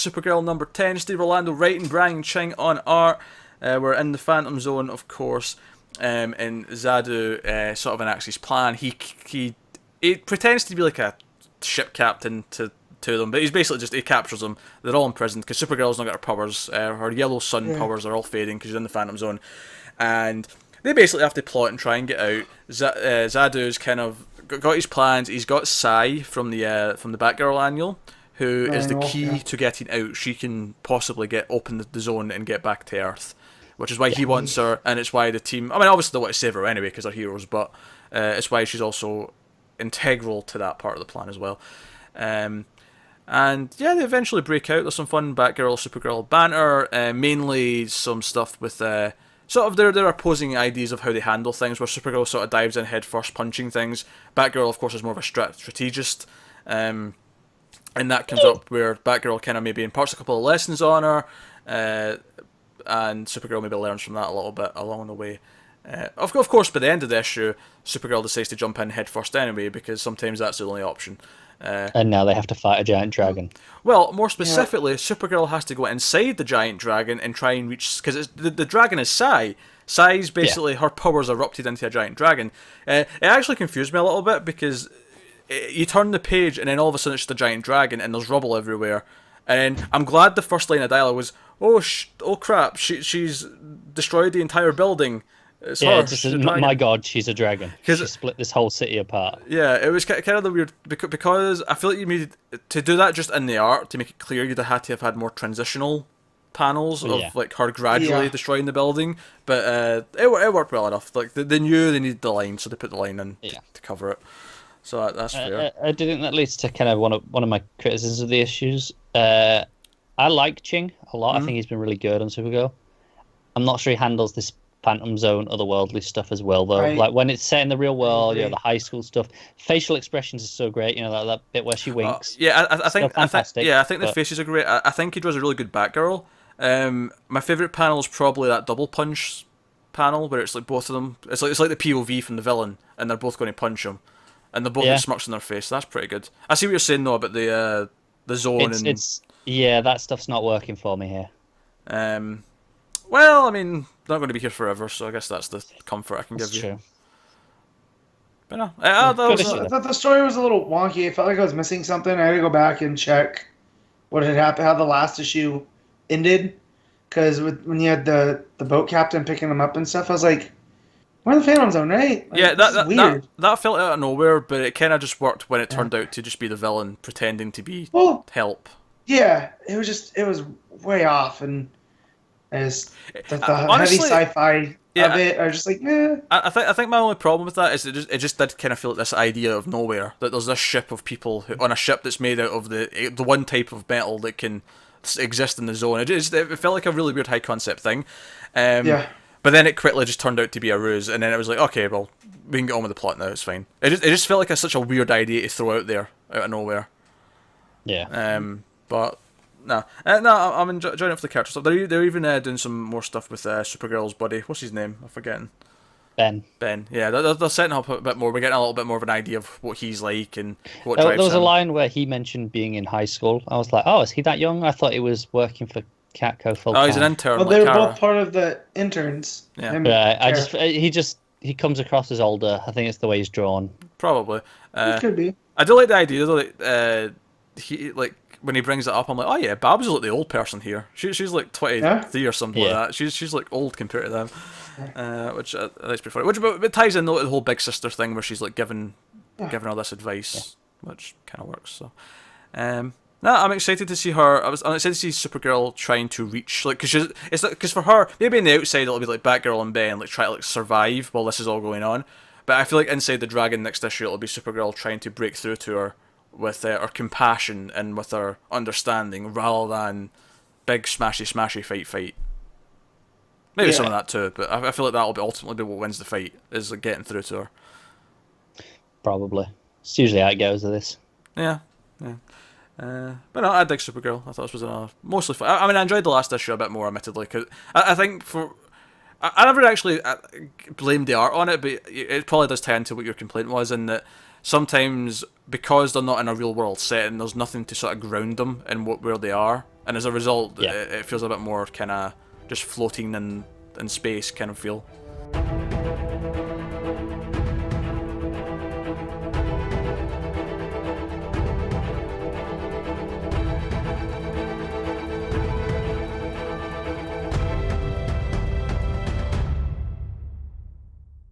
Supergirl number 10. Steve Orlando writing, Brian Ching on art. We're in the Phantom Zone, of course, and Zadu sort of enacts his plan. He pretends to be like a ship captain to them, but he's basically just, he captures them. They're all imprisoned because Supergirl's not got her powers. Her yellow sun powers are all fading because she's in the Phantom Zone, and they basically have to plot and try and get out. Zadu's kind of got his plans. He's got Sai from the Batgirl annual, who is the key to getting out. She can possibly open the zone and get back to Earth, which is why he wants her, and it's why the team. I mean, obviously they want to save her anyway because they're heroes, but it's why she's also integral to that part of the plan as well. And yeah, they eventually break out. There's some fun Batgirl, Supergirl banter, mainly some stuff with sort of their opposing ideas of how they handle things, where Supergirl sort of dives in head first, punching things. Batgirl, of course, is more of a strategist, and that comes up where Batgirl kind of maybe imparts a couple of lessons on her, and Supergirl maybe learns from that a little bit along the way. Of course, by the end of the issue, Supergirl decides to jump in head first anyway, because sometimes that's the only option. And now they have to fight a giant dragon. Well, more specifically, Supergirl has to go inside the giant dragon and try and reach... Because the dragon is Sai. Sai's basically, her powers erupted into a giant dragon. It actually confused me a little bit, because you turn the page and then all of a sudden it's just a giant dragon and there's rubble everywhere. And I'm glad the first line of dialogue was, oh crap, she's destroyed the entire building. It's my god, she's a dragon. She split this whole city apart. Yeah, it was kind of the weird, because I feel like you needed to do that just in the art to make it clear. You'd have had to have had more transitional panels of like her gradually destroying the building, but it worked well enough. Like they knew they needed the line, so they put the line in to cover it. So that's fair. I do think that leads to kind of one of my criticisms of the issues. I like Ching a lot. I think he's been really good on Supergirl. I'm not sure he handles this Phantom Zone otherworldly stuff as well, though. Right. Like when it's set in the real world, the high school stuff, facial expressions are so great. That bit where she winks. I think the faces are great. I think he does a really good Batgirl. My favorite panel is probably that double punch panel where it's like both of them. It's like the POV from the villain, and they're both going to punch him, and they're both got smirks on their face. That's pretty good. I see what you're saying though about the zone. That stuff's not working for me here. Well, I mean, they're not going to be here forever, so I guess that's the comfort I can give you. True. But no, I thought the story was a little wonky. It felt like I was missing something. I had to go back and check what had happened, how the last issue ended. Because when you had the boat captain picking them up and stuff, I was like, we're in the Phantom Zone, right? Like, yeah, that felt out of nowhere, but it kind of just worked when it turned out to just be the villain pretending to be help. Yeah, it was way off, and the honestly, heavy sci-fi of it are just like, eh. I think my only problem with that is it just did kind of feel like this idea of nowhere, that there's this ship of people on a ship that's made out of the one type of metal that can exist in the zone. It felt like a really weird high concept thing. But then it quickly just turned out to be a ruse, and then it was like, okay, well, we can get on with the plot now, it's fine. It just felt like such a weird idea to throw out there, out of nowhere. Yeah. But no, I'm enjoying it for the character stuff. They're even doing some more stuff with Supergirl's buddy. What's his name? I'm forgetting. Ben. Yeah, they're setting up a bit more. We're getting a little bit more of an idea of what he's like and what drives him. There was a line where he mentioned being in high school. I was like, oh, is he that young? I thought he was working for Catco full time. Oh, he's an intern. Well, they're both part of the interns. Yeah. He comes across as older. I think it's the way he's drawn. Probably. It could be. I do like the idea though that he like when he brings it up, I'm like, oh yeah, Babs is like the old person here. She's like 23 or something like that. She's like old compared to them, which I think's pretty funny. Which but it ties in though to the whole big sister thing where she's like giving all this advice, which kind of works. So, no, I'm excited to see her. I'm excited to see Supergirl trying to reach because for her maybe in the outside it'll be like Batgirl and Ben like try to like survive while this is all going on, but I feel like inside the Dragon next issue it'll be Supergirl trying to break through to her with her compassion and with her understanding rather than big smashy fight. Maybe some of that too, but I feel like that'll ultimately be what wins the fight is like getting through to her. Probably. It's usually how it goes with this. Yeah. But no, I dig Supergirl. I thought this was mostly fun. I mean, I enjoyed the last issue a bit more, admittedly, because I think I never actually blamed the art on it, but it probably does tie into what your complaint was, in that sometimes because they're not in a real world setting, there's nothing to sort of ground them in where they are. and as a result, Yeah. it feels a bit more kind of just floating in space kind of feel.